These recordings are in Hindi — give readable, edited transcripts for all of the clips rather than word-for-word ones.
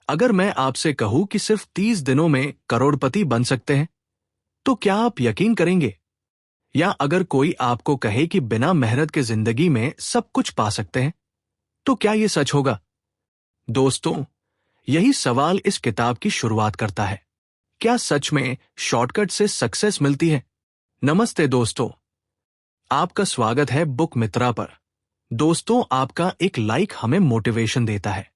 अगर मैं आपसे कहूं कि सिर्फ 30 दिनों में करोड़पति बन सकते हैं, तो क्या आप यकीन करेंगे? या अगर कोई आपको कहे कि बिना मेहनत के जिंदगी में सब कुछ पा सकते हैं, तो क्या ये सच होगा? दोस्तों, यही सवाल इस किताब की शुरुआत करता है। क्या सच में शॉर्टकट से सक्सेस मिलती है? नमस्ते दोस्तों, आपका स्वागत है बुक मित्रा पर। दोस्तों, आपका एक लाइक हमें मोटिवेशन देता है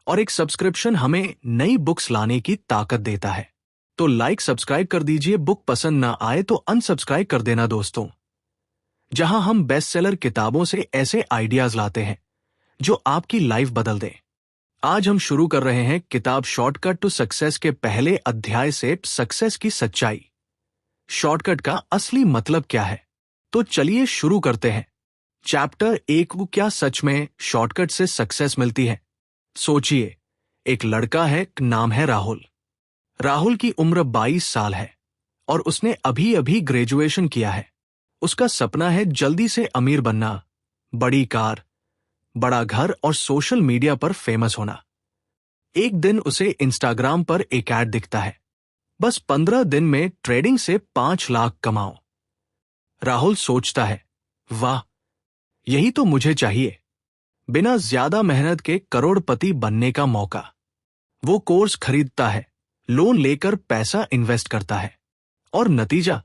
और एक सब्सक्रिप्शन हमें नई बुक्स लाने की ताकत देता है। तो लाइक सब्सक्राइब कर दीजिए, बुक पसंद ना आए तो अनसब्सक्राइब कर देना दोस्तों। जहां हम बेस्ट सेलर किताबों से ऐसे आइडियाज लाते हैं जो आपकी लाइफ बदल दें। आज हम शुरू कर रहे हैं किताब शॉर्टकट टू सक्सेस के पहले अध्याय से, सक्सेस की सच्चाई। शॉर्टकट का असली मतलब क्या है? तो चलिए शुरू करते हैं। चैप्टर 1, वो क्या सच में शॉर्टकट से सक्सेस मिलती है? सोचिए, एक लड़का है, नाम है राहुल। राहुल की उम्र 22 साल है और उसने अभी अभी ग्रेजुएशन किया है। उसका सपना है जल्दी से अमीर बनना, बड़ी कार, बड़ा घर और सोशल मीडिया पर फेमस होना। एक दिन उसे इंस्टाग्राम पर एक ऐड दिखता है, बस 15 दिन में ट्रेडिंग से 5 लाख कमाओ। राहुल सोचता है, वाह, यही तो मुझे चाहिए। बिना ज्यादा मेहनत के करोड़पति बनने का मौका। वो कोर्स खरीदता है, लोन लेकर पैसा इन्वेस्ट करता है और नतीजा,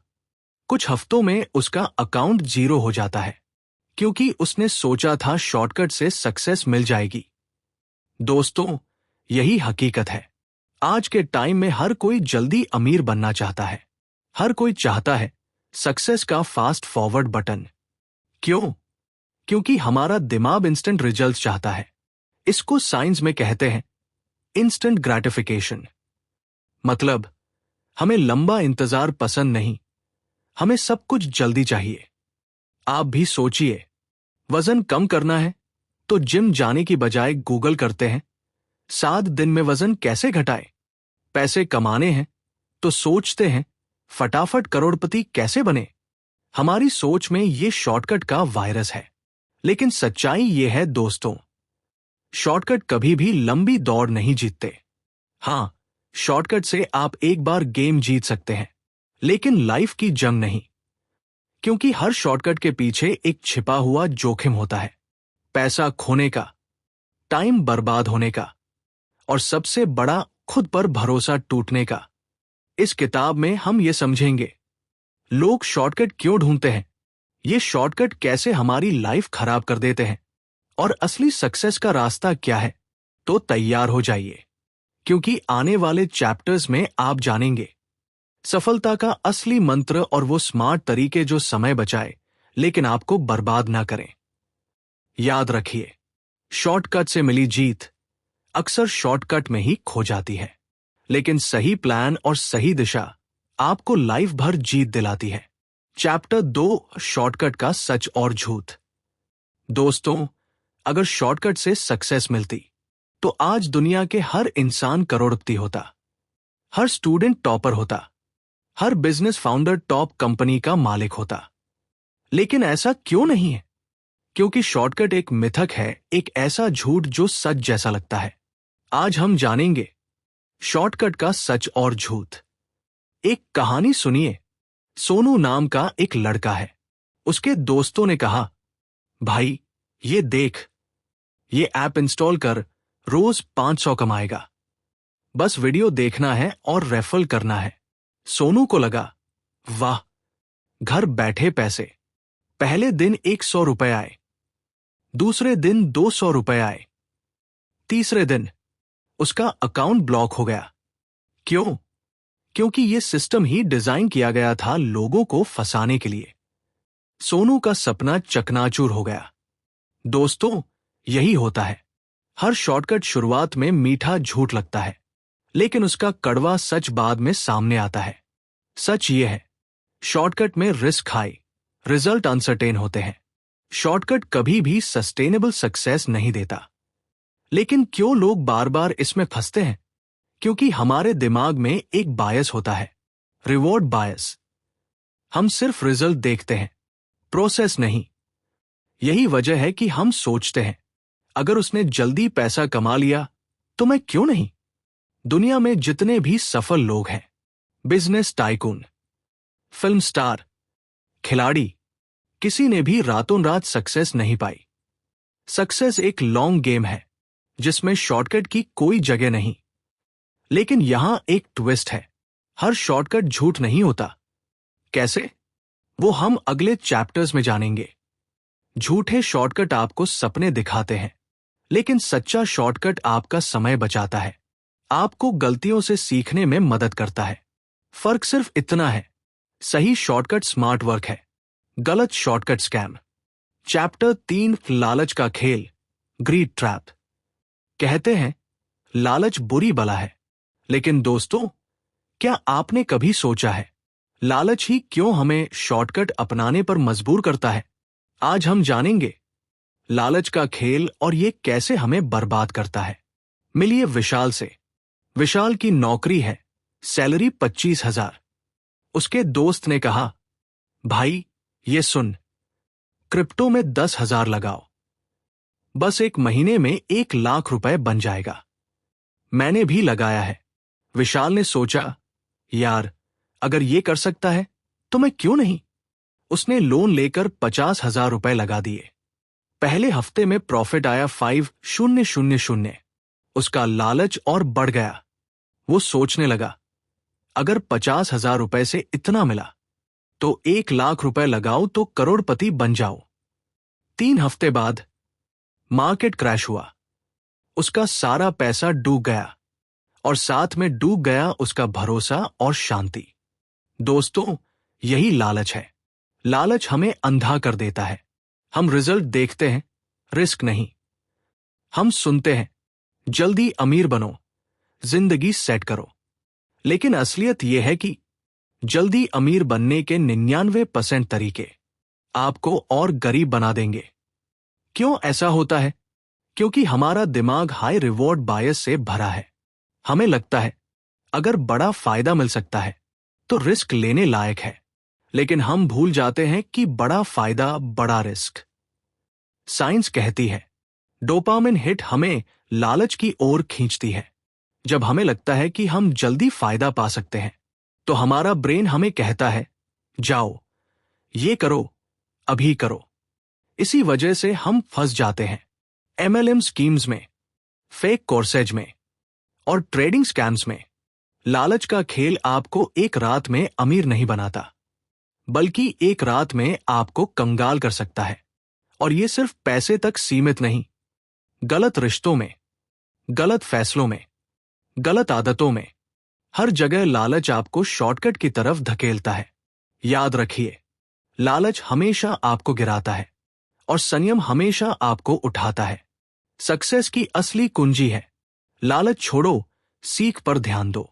कुछ हफ्तों में उसका अकाउंट जीरो हो जाता है, क्योंकि उसने सोचा था शॉर्टकट से सक्सेस मिल जाएगी। दोस्तों, यही हकीकत है। आज के टाइम में हर कोई जल्दी अमीर बनना चाहता है। हर कोई चाहता है सक्सेस का फास्ट फॉरवर्ड बटन। क्यों? क्योंकि हमारा दिमाग इंस्टेंट रिजल्ट्स चाहता है। इसको साइंस में कहते हैं इंस्टेंट ग्रेटिफिकेशन। मतलब, हमें लंबा इंतजार पसंद नहीं, हमें सब कुछ जल्दी चाहिए। आप भी सोचिए, वजन कम करना है तो जिम जाने की बजाय गूगल करते हैं 7 दिन में वजन कैसे घटाए। पैसे कमाने हैं तो सोचते हैं फटाफट करोड़पति कैसे बने। हमारी सोच में ये शॉर्टकट का वायरस है। लेकिन सच्चाई ये है दोस्तों, शॉर्टकट कभी भी लंबी दौड़ नहीं जीतते। हाँ, शॉर्टकट से आप एक बार गेम जीत सकते हैं, लेकिन लाइफ की जंग नहीं। क्योंकि हर शॉर्टकट के पीछे एक छिपा हुआ जोखिम होता है। पैसा खोने का, टाइम बर्बाद होने का और सबसे बड़ा, खुद पर भरोसा टूटने का। इस किताब में हम ये समझेंगे, लोग शॉर्टकट क्यों ढूंढते हैं, ये शॉर्टकट कैसे हमारी लाइफ खराब कर देते हैं और असली सक्सेस का रास्ता क्या है। तो तैयार हो जाइए, क्योंकि आने वाले चैप्टर्स में आप जानेंगे सफलता का असली मंत्र और वो स्मार्ट तरीके जो समय बचाए लेकिन आपको बर्बाद ना करें। याद रखिए, शॉर्टकट से मिली जीत अक्सर शॉर्टकट में ही खो जाती है, लेकिन सही प्लान और सही दिशा आपको लाइफ भर जीत दिलाती है। चैप्टर 2, शॉर्टकट का सच और झूठ। दोस्तों, अगर शॉर्टकट से सक्सेस मिलती तो आज दुनिया के हर इंसान करोड़पति होता, हर स्टूडेंट टॉपर होता, हर बिजनेस फाउंडर टॉप कंपनी का मालिक होता। लेकिन ऐसा क्यों नहीं है? क्योंकि शॉर्टकट एक मिथक है, एक ऐसा झूठ जो सच जैसा लगता है। आज हम जानेंगे शॉर्टकट का सच और झूठ। एक कहानी सुनिए। सोनू नाम का एक लड़का है। उसके दोस्तों ने कहा, भाई ये देख, ये ऐप इंस्टॉल कर, रोज 500 कमाएगा। बस वीडियो देखना है और रेफर करना है। सोनू को लगा, वाह, घर बैठे पैसे। पहले दिन 100 रुपए आए, दूसरे दिन 200 रुपए आए, तीसरे दिन उसका अकाउंट ब्लॉक हो गया। क्यों? क्योंकि ये सिस्टम ही डिजाइन किया गया था लोगों को फंसाने के लिए। सोनू का सपना चकनाचूर हो गया। दोस्तों, यही होता है। हर शॉर्टकट शुरुआत में मीठा झूठ लगता है, लेकिन उसका कड़वा सच बाद में सामने आता है। सच ये है, शॉर्टकट में रिस्क हाई, रिजल्ट अनसर्टेन होते हैं। शॉर्टकट कभी भी सस्टेनेबल सक्सेस नहीं देता। लेकिन क्यों लोग बार बार इसमें फंसते हैं? क्योंकि हमारे दिमाग में एक बायस होता है, रिवॉर्ड बायस। हम सिर्फ रिजल्ट देखते हैं, प्रोसेस नहीं। यही वजह है कि हम सोचते हैं, अगर उसने जल्दी पैसा कमा लिया तो मैं क्यों नहीं। दुनिया में जितने भी सफल लोग हैं, बिजनेस टाइकून, फिल्म स्टार, खिलाड़ी, किसी ने भी रातों रात सक्सेस नहीं पाई। सक्सेस एक लॉन्ग गेम है जिसमें शॉर्टकट की कोई जगह नहीं। लेकिन यहां एक ट्विस्ट है, हर शॉर्टकट झूठ नहीं होता। कैसे? वो हम अगले चैप्टर्स में जानेंगे। झूठे शॉर्टकट आपको सपने दिखाते हैं, लेकिन सच्चा शॉर्टकट आपका समय बचाता है, आपको गलतियों से सीखने में मदद करता है। फर्क सिर्फ इतना है, सही शॉर्टकट स्मार्ट वर्क है, गलत शॉर्टकट स्कैम। चैप्टर 3, लालच का खेल, ग्रीड ट्रैप। कहते हैं लालच बुरी बला है, लेकिन दोस्तों, क्या आपने कभी सोचा है लालच ही क्यों हमें शॉर्टकट अपनाने पर मजबूर करता है? आज हम जानेंगे लालच का खेल और ये कैसे हमें बर्बाद करता है। मिलिए विशाल से। विशाल की नौकरी है, सैलरी 25,000। उसके दोस्त ने कहा, भाई ये सुन, क्रिप्टो में 10,000 लगाओ, बस 1 महीने में 1,00,000 रुपए बन जाएगा। मैंने भी लगाया है। विशाल ने सोचा, यार अगर ये कर सकता है तो मैं क्यों नहीं। उसने लोन लेकर 50,000 रुपए लगा दिए। पहले हफ्ते में प्रॉफिट आया 5,000। उसका लालच और बढ़ गया। वो सोचने लगा, अगर 50,000 रुपए से इतना मिला तो 1,00,000 रुपए लगाओ तो करोड़पति बन जाओ। 3 हफ्ते बाद मार्केट क्रैश हुआ। उसका सारा पैसा डूब गया और साथ में डूब गया उसका भरोसा और शांति। दोस्तों, यही लालच है। लालच हमें अंधा कर देता है। हम रिजल्ट देखते हैं, रिस्क नहीं। हम सुनते हैं जल्दी अमीर बनो, जिंदगी सेट करो, लेकिन असलियत यह है कि जल्दी अमीर बनने के 99% तरीके आपको और गरीब बना देंगे। क्यों ऐसा होता है? क्योंकि हमारा दिमाग हाई रिवॉर्ड बायस से भरा है। हमें लगता है अगर बड़ा फायदा मिल सकता है तो रिस्क लेने लायक है, लेकिन हम भूल जाते हैं कि बड़ा फायदा बड़ा रिस्क। साइंस कहती है डोपामिन हिट हमें लालच की ओर खींचती है। जब हमें लगता है कि हम जल्दी फायदा पा सकते हैं तो हमारा ब्रेन हमें कहता है, जाओ ये करो, अभी करो। इसी वजह से हम फंस जाते हैं MLM स्कीम्स में, फेक कोर्सेज में और ट्रेडिंग स्कैम्स में। लालच का खेल आपको एक रात में अमीर नहीं बनाता, बल्कि एक रात में आपको कंगाल कर सकता है। और ये सिर्फ पैसे तक सीमित नहीं, गलत रिश्तों में, गलत फैसलों में, गलत आदतों में, हर जगह लालच आपको शॉर्टकट की तरफ धकेलता है। याद रखिए, लालच हमेशा आपको गिराता है और संयम हमेशा आपको उठाता है। सक्सेस की असली कुंजी है लालच छोड़ो, सीख पर ध्यान दो,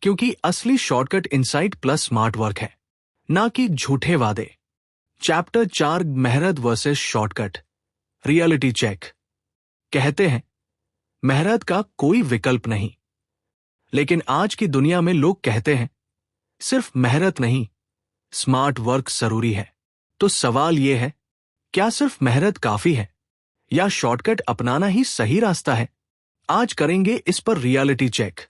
क्योंकि असली shortcut insight plus smart work है, ना कि झूठे वादे। चैप्टर 4, मेहनत वर्सेस शॉर्टकट, रियलिटी चेक। कहते हैं मेहनत का कोई विकल्प नहीं, लेकिन आज की दुनिया में लोग कहते हैं सिर्फ मेहनत नहीं, स्मार्ट वर्क जरूरी है। तो सवाल यह है, क्या सिर्फ मेहनत काफी है या शॉर्टकट अपनाना ही सही रास्ता है? आज करेंगे इस पर रियलिटी चेक।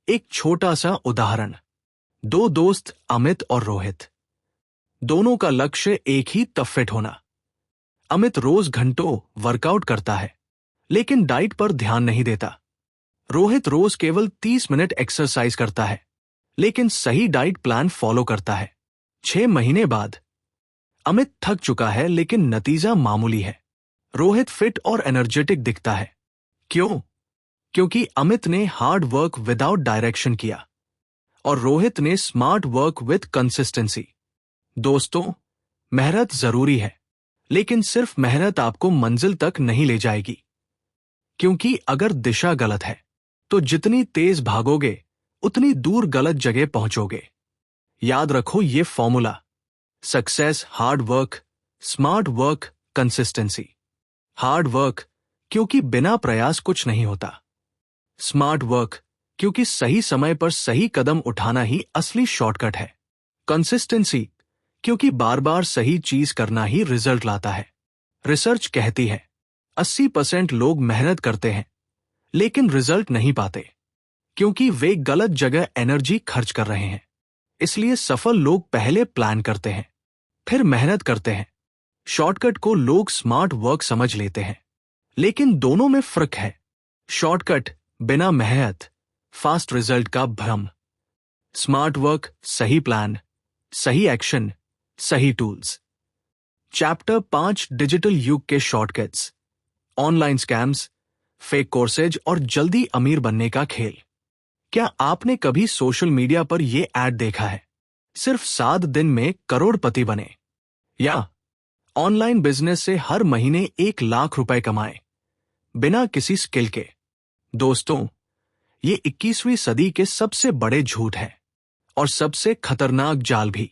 एक छोटा सा उदाहरण, 2 दोस्त अमित और रोहित, दोनों का लक्ष्य एक ही, तब फिट होना। अमित रोज घंटों वर्कआउट करता है, लेकिन डाइट पर ध्यान नहीं देता। रोहित रोज केवल 30 मिनट एक्सरसाइज करता है, लेकिन सही डाइट प्लान फॉलो करता है। 6 महीने बाद अमित थक चुका है, लेकिन नतीजा मामूली है। रोहित फिट और एनर्जेटिक दिखता है। क्यों? क्योंकि अमित ने हार्ड वर्क विदाउट डायरेक्शन किया और रोहित ने स्मार्ट वर्क विद कंसिस्टेंसी। दोस्तों, मेहनत जरूरी है, लेकिन सिर्फ मेहनत आपको मंजिल तक नहीं ले जाएगी, क्योंकि अगर दिशा गलत है तो जितनी तेज भागोगे उतनी दूर गलत जगह पहुंचोगे। याद रखो ये formula, success hard work, smart work consistency. Hard work क्योंकि बिना प्रयास कुछ नहीं होता, स्मार्ट वर्क क्योंकि सही समय पर सही कदम उठाना ही असली शॉर्टकट है, कंसिस्टेंसी क्योंकि बार बार सही चीज करना ही रिजल्ट लाता है। रिसर्च कहती है 80% लोग मेहनत करते हैं लेकिन रिजल्ट नहीं पाते, क्योंकि वे गलत जगह एनर्जी खर्च कर रहे हैं। इसलिए सफल लोग पहले प्लान करते हैं, फिर मेहनत करते हैं। शॉर्टकट को लोग स्मार्ट वर्क समझ लेते हैं, लेकिन दोनों में फर्क है। शॉर्टकट बिना मेहनत, फास्ट रिजल्ट का भ्रम। स्मार्ट वर्क सही प्लान, सही एक्शन, सही टूल्स। चैप्टर 5 डिजिटल युग के shortcuts, online scams, fake courses और जल्दी अमीर बनने का खेल। क्या आपने कभी सोशल मीडिया पर यह ऐड देखा है, सिर्फ 7 दिन में करोड़पति बने, या ऑनलाइन बिजनेस से हर महीने 1 लाख रुपए कमाए बिना किसी स्किल के? दोस्तों, ये 21वीं सदी के सबसे बड़े झूठ है और सबसे खतरनाक जाल भी।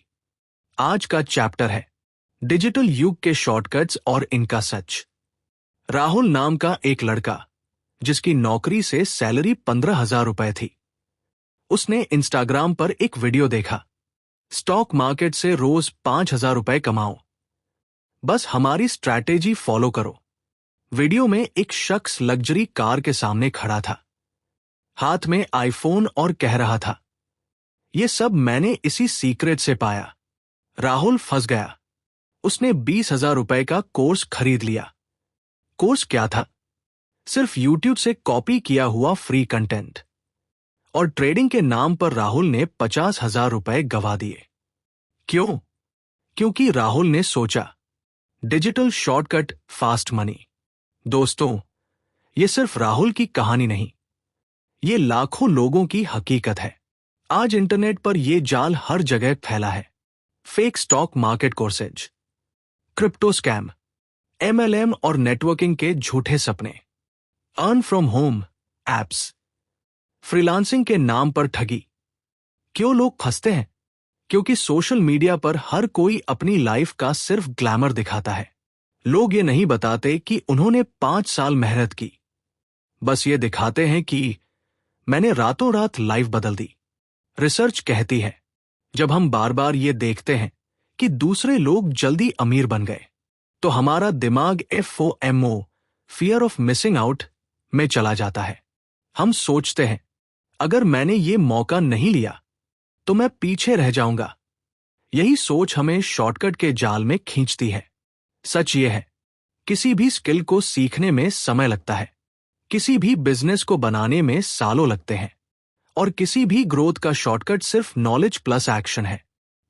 आज का चैप्टर है डिजिटल युग के शॉर्टकट्स और इनका सच। राहुल नाम का एक लड़का, जिसकी नौकरी से सैलरी 15,000 रुपए थी, उसने इंस्टाग्राम पर एक वीडियो देखा, स्टॉक मार्केट से रोज 5,000 रुपए कमाओ, बस हमारी स्ट्रैटेजी फॉलो करो। वीडियो में एक शख्स लग्जरी कार के सामने खड़ा था, हाथ में आईफोन, और कह रहा था, ये सब मैंने इसी सीक्रेट से पाया। राहुल फंस गया। उसने 20,000 रुपए का कोर्स खरीद लिया। कोर्स क्या था? सिर्फ यूट्यूब से कॉपी किया हुआ फ्री कंटेंट। और ट्रेडिंग के नाम पर राहुल ने 50,000 रुपए गवा दिए। क्यों? क्योंकि राहुल ने सोचा, डिजिटल शॉर्टकट, फास्ट मनी। दोस्तों, ये सिर्फ राहुल की कहानी नहीं, ये लाखों लोगों की हकीकत है। आज इंटरनेट पर यह जाल हर जगह फैला है। Fake stock market courses, crypto scam, MLM और नेटवर्किंग के झूठे सपने, earn from home apps, freelancing के नाम पर ठगी। क्यों लोग फंसते हैं? क्योंकि सोशल मीडिया पर हर कोई अपनी लाइफ का सिर्फ ग्लैमर दिखाता है। लोग ये नहीं बताते कि उन्होंने 5 साल मेहनत की। बस ये दिखाते हैं कि मैंने रातों रात लाइफ बदल दी। रिसर्च कहती है, जब हम बार बार ये देखते हैं कि दूसरे लोग जल्दी अमीर बन गए, तो हमारा दिमाग FOMO, fear of missing out, में चला जाता है। हम सोचते हैं, अगर मैंने ये मौका नहीं लिया तो मैं पीछे रह जाऊंगा। यही सोच हमें शॉर्टकट के जाल में खींचती है। सच ये है, किसी भी स्किल को सीखने में समय लगता है, किसी भी बिजनेस को बनाने में सालों लगते हैं, और किसी भी ग्रोथ का शॉर्टकट सिर्फ नॉलेज प्लस एक्शन है।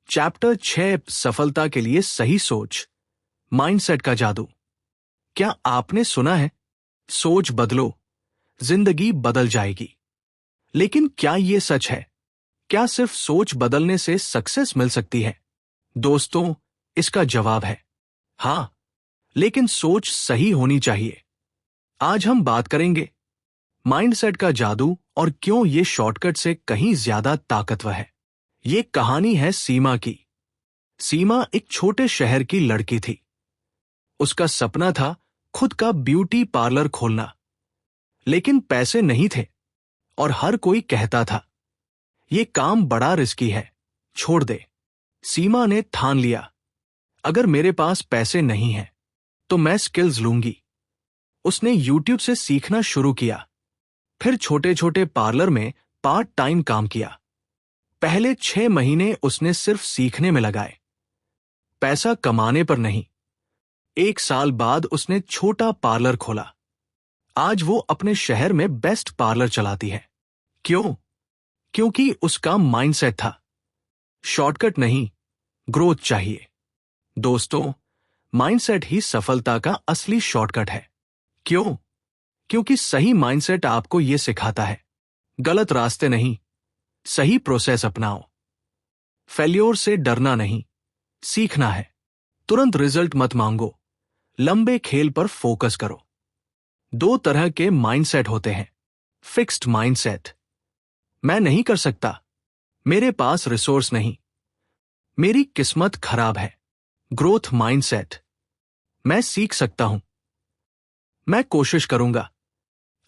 चैप्टर 6 सफलता के लिए सही सोच, माइंडसेट का जादू। क्या आपने सुना है, सोच बदलो, जिंदगी बदल जाएगी? लेकिन क्या यह सच है? क्या सिर्फ सोच बदलने से सक्सेस मिल सकती है? दोस्तों, इसका जवाब है हां, लेकिन सोच सही होनी चाहिए। आज हम बात करेंगे माइंडसेट का जादू और क्यों ये शॉर्टकट से कहीं ज्यादा ताकतवर है। ये कहानी है सीमा की। सीमा एक छोटे शहर की लड़की थी। उसका सपना था खुद का ब्यूटी पार्लर खोलना, लेकिन पैसे नहीं थे और हर कोई कहता था, ये काम बड़ा रिस्की है, छोड़ दे। सीमा ने ठान लिया, अगर मेरे पास पैसे नहीं हैं, तो मैं स्किल्स लूंगी। उसने YouTube से सीखना शुरू किया, फिर छोटे छोटे पार्लर में पार्ट टाइम काम किया। पहले 6 महीने उसने सिर्फ सीखने में लगाए, पैसा कमाने पर नहीं। 1 साल बाद उसने छोटा पार्लर खोला। आज वो अपने शहर में बेस्ट पार्लर चलाती है। क्यों? क्योंकि उसका माइंडसेट था, शॉर्टकट नहीं, ग्रोथ चाहिए। दोस्तों, माइंडसेट ही सफलता का असली शॉर्टकट है। क्यों? क्योंकि सही माइंडसेट आपको यह सिखाता है, गलत रास्ते नहीं, सही प्रोसेस अपनाओ। फेल्योर से डरना नहीं, सीखना है। तुरंत रिजल्ट मत मांगो, लंबे खेल पर फोकस करो। 2 तरह के माइंडसेट होते हैं। फिक्स्ड माइंडसेट, मैं नहीं कर सकता, मेरे पास रिसोर्स नहीं, मेरी किस्मत खराब है। ग्रोथ माइंडसेट, मैं सीख सकता हूं, मैं कोशिश करूंगा,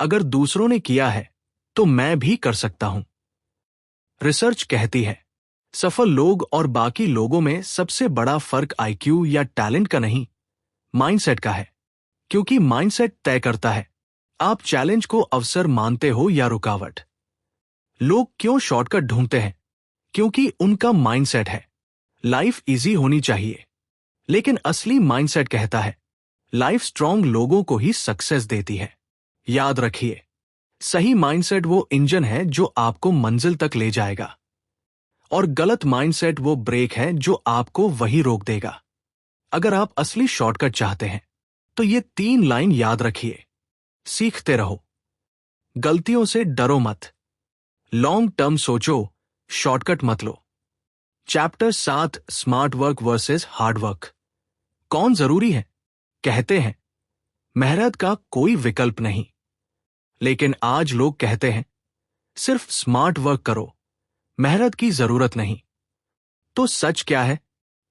अगर दूसरों ने किया है तो मैं भी कर सकता हूं। रिसर्च कहती है, सफल लोग और बाकी लोगों में सबसे बड़ा फर्क IQ या टैलेंट का नहीं, माइंडसेट का है। क्योंकि माइंडसेट तय करता है आप चैलेंज को अवसर मानते हो या रुकावट। लोग क्यों शॉर्टकट ढूंढते हैं? क्योंकि उनका माइंडसेट है लाइफ इजी होनी चाहिए। लेकिन असली माइंडसेट कहता है लाइफ स्ट्रांग लोगों को ही सक्सेस देती है। याद रखिए, सही माइंडसेट वो इंजन है जो आपको मंजिल तक ले जाएगा, और गलत माइंडसेट वो ब्रेक है जो आपको वही रोक देगा। अगर आप असली शॉर्टकट चाहते हैं तो ये 3 लाइन याद रखिए। सीखते रहो, गलतियों से डरो मत, लॉन्ग टर्म सोचो, शॉर्टकट मत लो। Chapter 7, smart work versus hard work. कौन जरूरी है? कहते हैं मेहनत का कोई विकल्प नहीं, लेकिन आज लोग कहते हैं सिर्फ स्मार्ट वर्क करो, मेहनत की जरूरत नहीं। तो सच क्या है?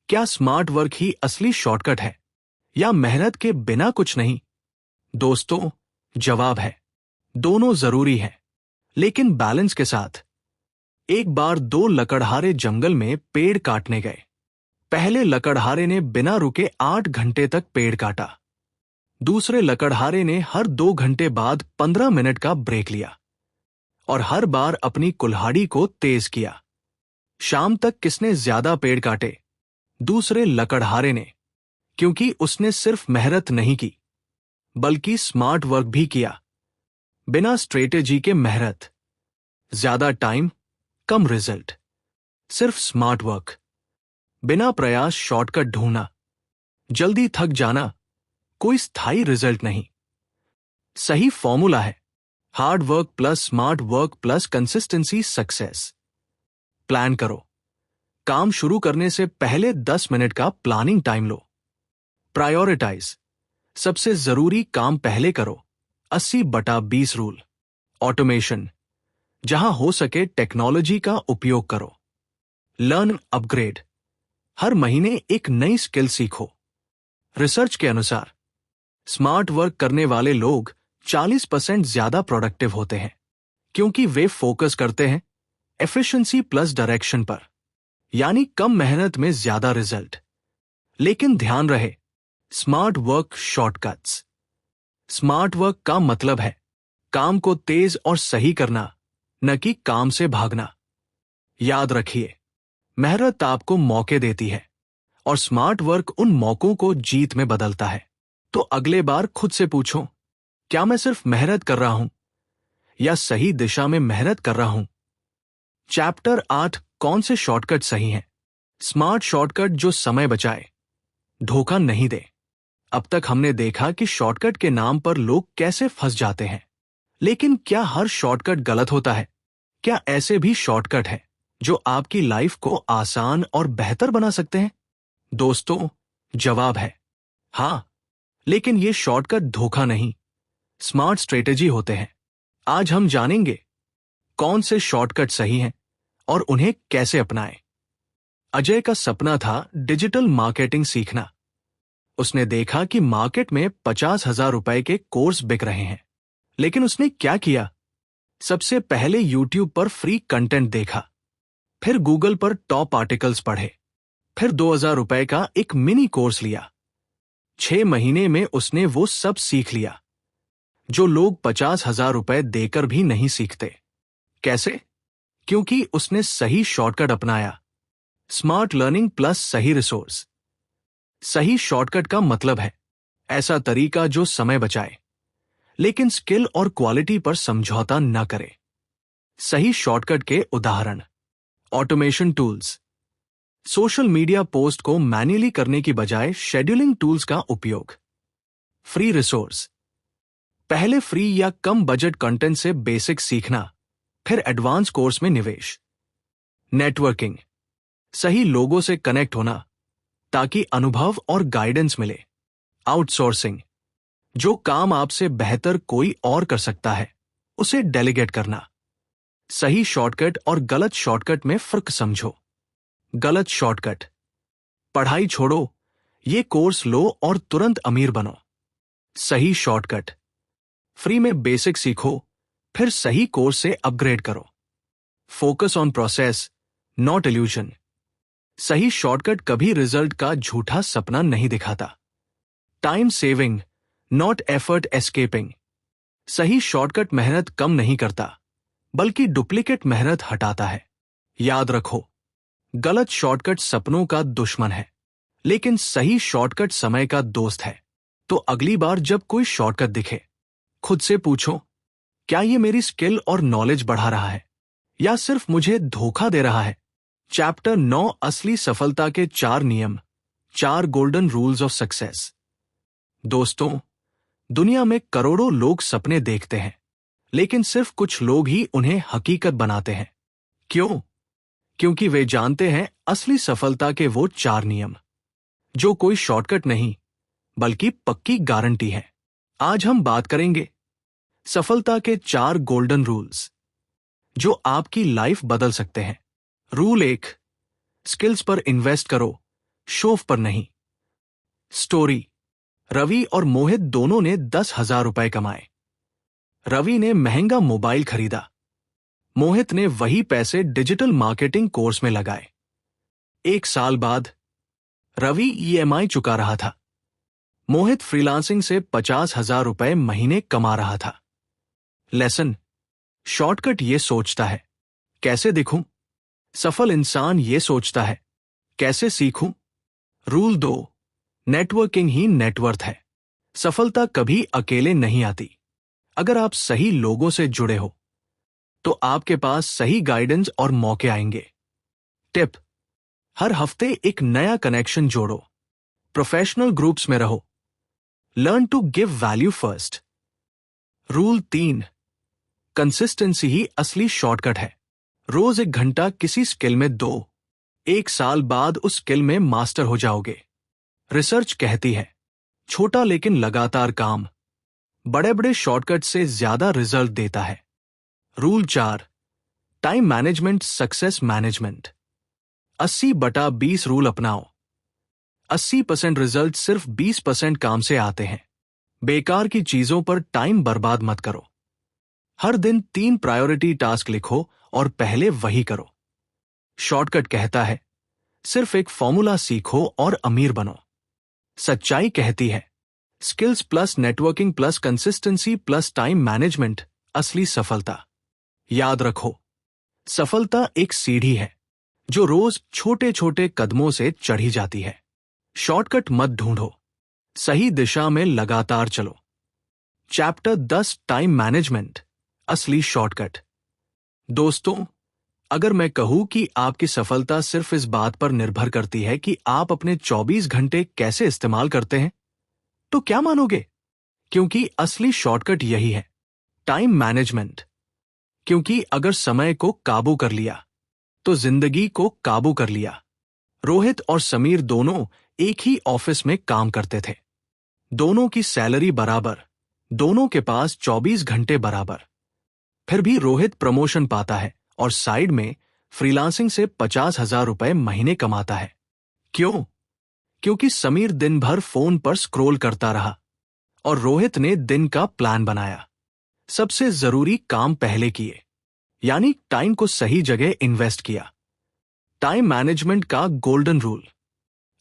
क्या स्मार्ट वर्क ही असली शॉर्टकट है, या मेहनत के बिना कुछ नहीं? दोस्तों, जवाब है दोनों जरूरी है, लेकिन बैलेंस के साथ। एक बार 2 लकड़हारे जंगल में पेड़ काटने गए। पहले लकड़हारे ने बिना रुके 8 घंटे तक पेड़ काटा। दूसरे लकड़हारे ने हर 2 घंटे बाद 15 मिनट का ब्रेक लिया और हर बार अपनी कुल्हाड़ी को तेज किया। शाम तक किसने ज्यादा पेड़ काटे? दूसरे लकड़हारे ने, क्योंकि उसने सिर्फ मेहनत नहीं की बल्कि स्मार्ट वर्क भी किया। बिना स्ट्रेटेजी के मेहनत, ज्यादा टाइम, कम रिजल्ट। सिर्फ स्मार्ट वर्क, बिना प्रयास शॉर्टकट ढूंढना, जल्दी थक जाना, कोई स्थायी रिजल्ट नहीं। सही फॉर्मूला है hard work plus smart work plus consistency success. Plan करो, काम शुरू करने से पहले 10 मिनट का प्लानिंग टाइम लो। प्रायोरिटाइज, सबसे जरूरी काम पहले करो, 80/20 रूल। ऑटोमेशन, जहां हो सके टेक्नोलॉजी का उपयोग करो। लर्न अपग्रेड, हर महीने एक नई स्किल सीखो। रिसर्च के अनुसार स्मार्ट वर्क करने वाले लोग 40% ज्यादा प्रोडक्टिव होते हैं, क्योंकि वे फोकस करते हैं एफिशिएंसी प्लस डायरेक्शन पर, यानी कम मेहनत में ज्यादा रिजल्ट। लेकिन ध्यान रहे, smart work shortcuts. Smart work का मतलब है काम को तेज और सही करना, न कि काम से भागना। याद रखिए, मेहनत आपको मौके देती है और स्मार्ट वर्क उन मौकों को जीत में बदलता है। तो अगले बार खुद से पूछो, क्या मैं सिर्फ मेहनत कर रहा हूं या सही दिशा में मेहनत कर रहा हूं? चैप्टर 8, कौन से शॉर्टकट सही हैं? स्मार्ट शॉर्टकट जो समय बचाए, धोखा नहीं दे। अब तक हमने देखा कि शॉर्टकट के नाम पर लोग कैसे फंस जाते हैं, लेकिन क्या हर शॉर्टकट गलत होता है? क्या ऐसे भी शॉर्टकट हैं जो आपकी लाइफ को आसान और बेहतर बना सकते हैं? दोस्तों, जवाब है हां, लेकिन ये शॉर्टकट धोखा नहीं, स्मार्ट स्ट्रेटेजी होते हैं। आज हम जानेंगे कौन से शॉर्टकट सही हैं और उन्हें कैसे अपनाएं। अजय का सपना था डिजिटल मार्केटिंग सीखना। उसने देखा कि मार्केट में 50,000 रुपए के कोर्स बिक रहे हैं, लेकिन उसने क्या किया? सबसे पहले यूट्यूब पर फ्री कंटेंट देखा, फिर गूगल पर टॉप आर्टिकल्स पढ़े, फिर 2,000 रुपए का एक मिनी कोर्स लिया। 6 महीने में उसने वो सब सीख लिया जो लोग 50,000 रुपए देकर भी नहीं सीखते। कैसे? क्योंकि उसने सही शॉर्टकट अपनाया, स्मार्ट लर्निंग प्लस सही रिसोर्स। सही शॉर्टकट का मतलब है ऐसा तरीका जो समय बचाए, लेकिन स्किल और क्वालिटी पर समझौता न करे। सही शॉर्टकट के उदाहरण: automation tools, social media post को मैन्युअली करने की बजाय शेड्यूलिंग टूल्स का उपयोग। फ्री रिसोर्स, पहले फ्री या कम बजट कंटेंट से बेसिक सीखना, फिर एडवांस कोर्स में निवेश। नेटवर्किंग, सही लोगों से कनेक्ट होना ताकि अनुभव और गाइडेंस मिले। आउटसोर्सिंग, जो काम आपसे बेहतर कोई और कर सकता है उसे डेलीगेट करना। सही शॉर्टकट और गलत शॉर्टकट में फर्क समझो। गलत शॉर्टकट: पढ़ाई छोड़ो, ये कोर्स लो और तुरंत अमीर बनो। सही शॉर्टकट: फ्री में बेसिक सीखो, फिर सही कोर्स से अपग्रेड करो। Focus on process, not illusion. सही शॉर्टकट कभी रिजल्ट का झूठा सपना नहीं दिखाता। Time saving, not effort escaping. सही शॉर्टकट मेहनत कम नहीं करता, बल्कि डुप्लीकेट मेहनत हटाता है। याद रखो, गलत शॉर्टकट सपनों का दुश्मन है, लेकिन सही शॉर्टकट समय का दोस्त है। तो अगली बार जब कोई शॉर्टकट दिखे, खुद से पूछो, क्या ये मेरी स्किल और नॉलेज बढ़ा रहा है या सिर्फ मुझे धोखा दे रहा है? चैप्टर 9, असली सफलता के 4 नियम, 4 गोल्डन रूल्स ऑफ सक्सेस। दोस्तों, दुनिया में करोड़ों लोग सपने देखते हैं, लेकिन सिर्फ कुछ लोग ही उन्हें हकीकत बनाते हैं। क्यों? क्योंकि वे जानते हैं असली सफलता के वो 4 नियम, जो कोई शॉर्टकट नहीं बल्कि पक्की गारंटी है। आज हम बात करेंगे सफलता के 4 गोल्डन रूल्स, जो आपकी लाइफ बदल सकते हैं। रूल 1, स्किल्स पर इन्वेस्ट करो, शोफ पर नहीं। स्टोरी, रवि और मोहित दोनों ने 10,000 रुपए कमाए। रवि ने महंगा मोबाइल खरीदा, मोहित ने वही पैसे डिजिटल मार्केटिंग कोर्स में लगाए। 1 साल बाद रवि ईएमआई चुका रहा था, मोहित फ्रीलांसिंग से 50,000 रुपए महीने कमा रहा था। लेसन, शॉर्टकट ये सोचता है, कैसे दिखूं? सफल इंसान ये सोचता है, कैसे सीखूं? रूल 2, नेटवर्किंग ही नेटवर्थ है। सफलता कभी अकेले नहीं आती। अगर आप सही लोगों से जुड़े हो, तो आपके पास सही गाइडेंस और मौके आएंगे। टिप, हर हफ्ते एक नया कनेक्शन जोड़ो, प्रोफेशनल ग्रुप्स में रहो, learn to give value first. Rule 3, consistency ही असली शॉर्टकट है। रोज 1 घंटा किसी स्किल में दो, 1 साल बाद उस स्किल में मास्टर हो जाओगे। रिसर्च कहती है, छोटा लेकिन लगातार काम बड़े बड़े शॉर्टकट से ज्यादा रिजल्ट देता है। Rule 4, time management success management. 80/20 rule अपनाओ। 80% रिजल्ट सिर्फ 20% काम से आते हैं। बेकार की चीजों पर टाइम बर्बाद मत करो। हर दिन 3 प्रायोरिटी टास्क लिखो और पहले वही करो। शॉर्टकट कहता है, सिर्फ एक फॉर्मूला सीखो और अमीर बनो। सच्चाई कहती है, skills plus networking plus consistency plus time management, असली सफलता। याद रखो, सफलता एक सीढ़ी है जो रोज छोटे छोटे कदमों से चढ़ी जाती है। शॉर्टकट मत ढूंढो, सही दिशा में लगातार चलो। चैप्टर 10, टाइम मैनेजमेंट, असली शॉर्टकट। दोस्तों, अगर मैं कहूं कि आपकी सफलता सिर्फ इस बात पर निर्भर करती है कि आप अपने 24 घंटे कैसे इस्तेमाल करते हैं, तो क्या मानोगे? क्योंकि असली शॉर्टकट यही है, टाइम मैनेजमेंट। क्योंकि अगर समय को काबू कर लिया, तो जिंदगी को काबू कर लिया। रोहित और समीर दोनों एक ही ऑफिस में काम करते थे। दोनों की सैलरी बराबर, दोनों के पास 24 घंटे बराबर। फिर भी रोहित प्रमोशन पाता है और साइड में फ्रीलांसिंग से 50,000 रुपए महीने कमाता है। क्यों? क्योंकि समीर दिन भर फोन पर स्क्रॉल करता रहा और रोहित ने दिन का प्लान बनाया। सबसे जरूरी काम पहले किए, यानी टाइम को सही जगह इन्वेस्ट किया। टाइम मैनेजमेंट का गोल्डन रूल,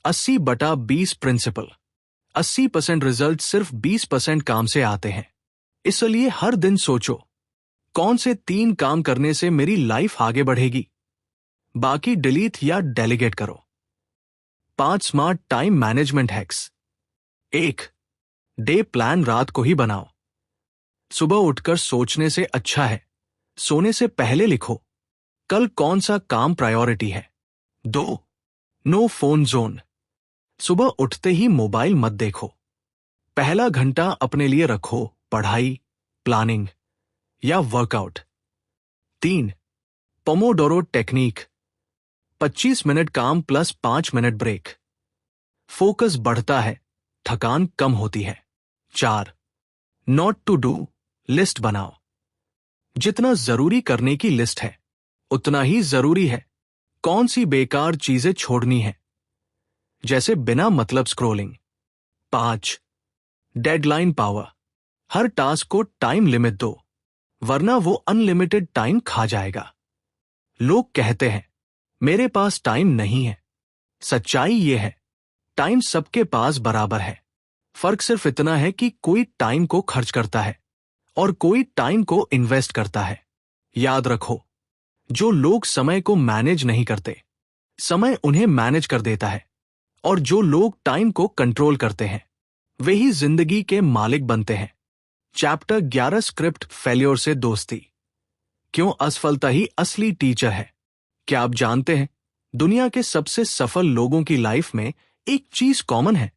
80/20 प्रिंसिपल। 80% रिजल्ट सिर्फ 20% काम से आते हैं। इसलिए हर दिन सोचो, कौन से 3 काम करने से मेरी लाइफ आगे बढ़ेगी? बाकी डिलीट या डेलीगेट करो। 5 smart time management hacks. 1, day plan रात को ही बनाओ। सुबह उठकर सोचने से अच्छा है सोने से पहले लिखो, कल कौन सा काम प्रायोरिटी है। 2, नो फोन जोन। सुबह उठते ही मोबाइल मत देखो। पहला घंटा अपने लिए रखो, पढ़ाई, प्लानिंग या वर्कआउट। 3, Pomodoro technique. 25 मिनट काम प्लस 5 मिनट ब्रेक। फोकस बढ़ता है, थकान कम होती है। 4, नॉट टू डू लिस्ट बनाओ। जितना जरूरी करने की लिस्ट है, उतना ही जरूरी है कौन सी बेकार चीजें छोड़नी है, जैसे बिना मतलब स्क्रोलिंग। 5, deadline power. हर टास्क को टाइम लिमिट दो, वरना वो अनलिमिटेड टाइम खा जाएगा। लोग कहते हैं, मेरे पास टाइम नहीं है। सच्चाई ये है, टाइम सबके पास बराबर है। फर्क सिर्फ इतना है कि कोई टाइम को खर्च करता है और कोई टाइम को इन्वेस्ट करता है। याद रखो, जो लोग समय को मैनेज नहीं करते, समय उन्हें मैनेज कर देता है। और जो लोग टाइम को कंट्रोल करते हैं, वे ही जिंदगी के मालिक बनते हैं। चैप्टर 11 स्क्रिप्ट फेल्योर से दोस्ती। क्यों असफलता ही असली टीचर है? क्या आप जानते हैं, दुनिया के सबसे सफल लोगों की लाइफ में एक चीज कॉमन है,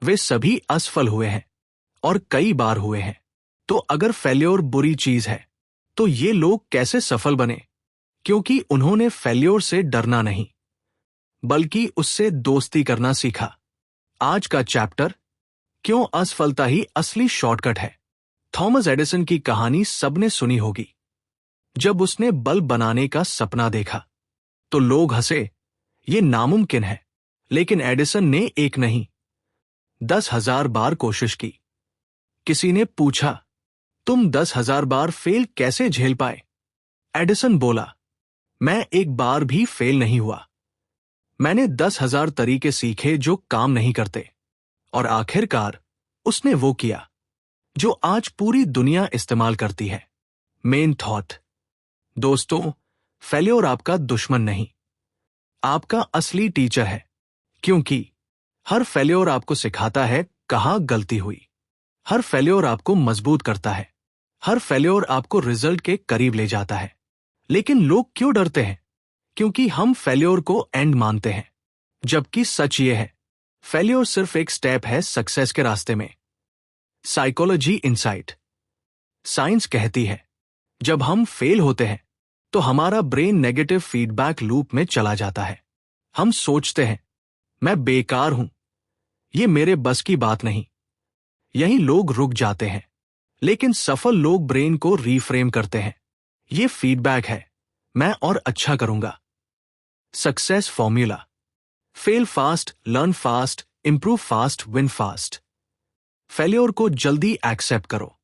वे सभी असफल हुए हैं और कई बार हुए हैं। तो अगर फेल्योर बुरी चीज है, तो ये लोग कैसे सफल बने? क्योंकि उन्होंने फेल्योर से डरना नहीं, बल्कि उससे दोस्ती करना सीखा। आज का चैप्टर, क्यों असफलता ही असली शॉर्टकट है। थॉमस एडिसन की कहानी सबने सुनी होगी। जब उसने बल्ब बनाने का सपना देखा, तो लोग हंसे, ये नामुमकिन है। लेकिन एडिसन ने एक नहीं, 10,000 बार कोशिश की। किसी ने पूछा, तुम 10,000 बार फेल कैसे झेल पाए? एडिसन बोला, मैं एक बार भी फेल नहीं हुआ। मैंने 10,000 तरीके सीखे जो काम नहीं करते, और आखिरकार उसने वो किया जो आज पूरी दुनिया इस्तेमाल करती है। Main thought. दोस्तों, फेल्योर आपका दुश्मन नहीं, आपका असली टीचर है। क्योंकि हर फेल्योर आपको सिखाता है कहाँ गलती हुई। हर फेल्योर आपको मजबूत करता है। हर फेल्योर आपको रिजल्ट के करीब ले जाता है। लेकिन लोग क्यों डरते हैं? क्योंकि हम फेल्योर को एंड मानते हैं, जबकि सच ये है, फेल्योर सिर्फ एक स्टेप है सक्सेस के रास्ते में। Psychology insight. साइंस कहती है, जब हम फेल होते हैं, तो हमारा ब्रेन नेगेटिव फीडबैक लूप में चला जाता है। हम सोचते हैं, मैं बेकार हूं, ये मेरे बस की बात नहीं। यही लोग रुक जाते हैं। लेकिन सफल लोग ब्रेन को रीफ्रेम करते हैं। ये फीडबैक है, मैं और अच्छा करूंगा। Success formula. Fail fast, learn fast, improve fast, win fast. Failure को जल्दी एक्सेप्ट करो,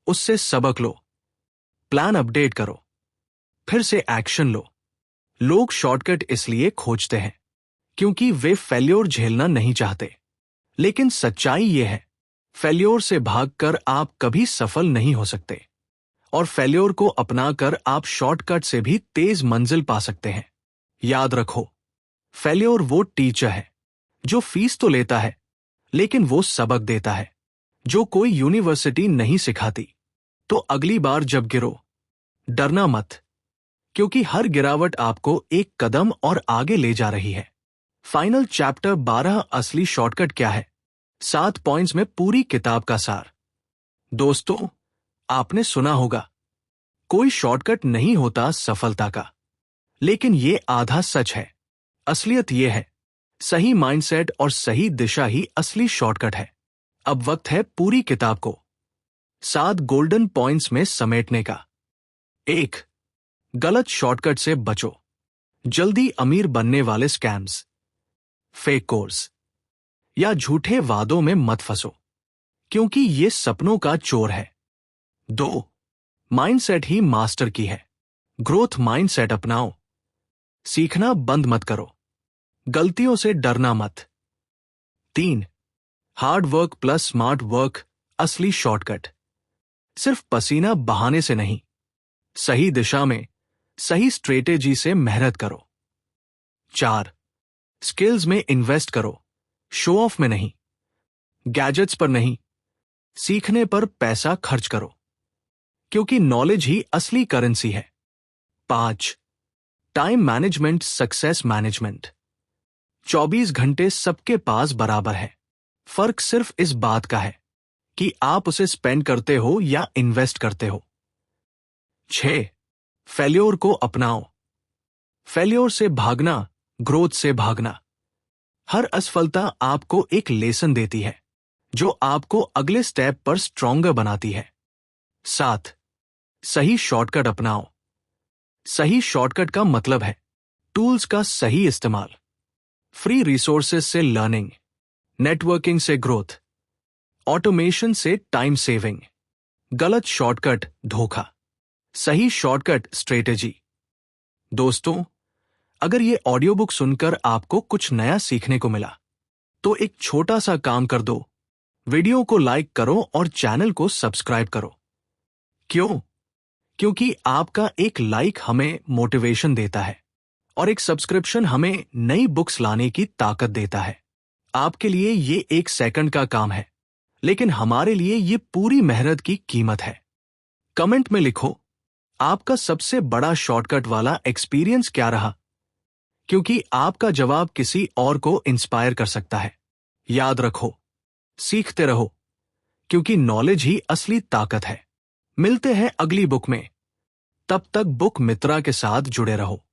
उससे सबक लो, प्लान अपडेट करो, फिर से एक्शन लो। लोग शॉर्टकट इसलिए खोजते हैं क्योंकि वे फेल्योर झेलना नहीं चाहते। लेकिन सच्चाई यह है, फेल्योर से भागकर आप कभी सफल नहीं हो सकते, और फेल्योर को अपनाकर आप शॉर्टकट से भी तेज मंजिल पा सकते हैं। याद रखो, फेल्योर वो टीचर है जो फीस तो लेता है, लेकिन वो सबक देता है जो कोई यूनिवर्सिटी नहीं सिखाती। तो अगली बार जब गिरो, डरना मत, क्योंकि हर गिरावट आपको एक कदम और आगे ले जा रही है। फाइनल चैप्टर 12 असली शॉर्टकट क्या है? 7 पॉइंट्स में पूरी किताब का सार। दोस्तों, आपने सुना होगा, कोई शॉर्टकट नहीं होता सफलता का, लेकिन ये आधा सच है। असलियत यह है, सही माइंडसेट और सही दिशा ही असली शॉर्टकट है। अब वक्त है पूरी किताब को 7 गोल्डन पॉइंट्स में समेटने का। 1. गलत शॉर्टकट से बचो। जल्दी अमीर बनने वाले स्कैम्स, फेक कोर्स या झूठे वादों में मत फंसो, क्योंकि ये सपनों का चोर है। 2. माइंडसेट ही मास्टर की है। ग्रोथ माइंडसेट अपनाओ। सीखना बंद मत करो, गलतियों से डरना मत। 3. Hard work plus smart work असली शॉर्टकट। सिर्फ पसीना बहाने से नहीं, सही दिशा में, सही स्ट्रेटेजी से मेहनत करो। 4. स्किल्स में इन्वेस्ट करो, शो ऑफ में नहीं, गैजेट्स पर नहीं, सीखने पर पैसा खर्च करो, क्योंकि नॉलेज ही असली करेंसी है। 5. Time management success management. 24 घंटे सबके पास बराबर है, फर्क सिर्फ इस बात का है कि आप उसे स्पेंड करते हो या इन्वेस्ट करते हो। 6. फेल्योर को अपनाओ। फेल्योर से भागना, ग्रोथ से भागना। हर असफलता आपको एक लेसन देती है, जो आपको अगले स्टेप पर स्ट्रॉन्गर बनाती है। 7. सही शॉर्टकट अपनाओ। सही शॉर्टकट का मतलब है टूल्स का सही इस्तेमाल, फ्री रिसोर्सेज से लर्निंग, नेटवर्किंग से ग्रोथ, ऑटोमेशन से टाइम सेविंग। गलत शॉर्टकट धोखा, सही शॉर्टकट स्ट्रेटेजी। दोस्तों, अगर ये ऑडियो बुक सुनकर आपको कुछ नया सीखने को मिला, तो एक छोटा सा काम कर दो, वीडियो को लाइक करो और चैनल को सब्सक्राइब करो। क्यों? क्योंकि आपका एक लाइक हमें मोटिवेशन देता है और एक सब्सक्रिप्शन हमें नई बुक्स लाने की ताकत देता है। आपके लिए ये 1 सेकंड का काम है, लेकिन हमारे लिए ये पूरी मेहनत की कीमत है। कमेंट में लिखो, आपका सबसे बड़ा शॉर्टकट वाला एक्सपीरियंस क्या रहा, क्योंकि आपका जवाब किसी और को इंस्पायर कर सकता है। याद रखो, सीखते रहो, क्योंकि नॉलेज ही असली ताकत है। मिलते हैं अगली बुक में। तब तक बुक मित्रा के साथ जुड़े रहो।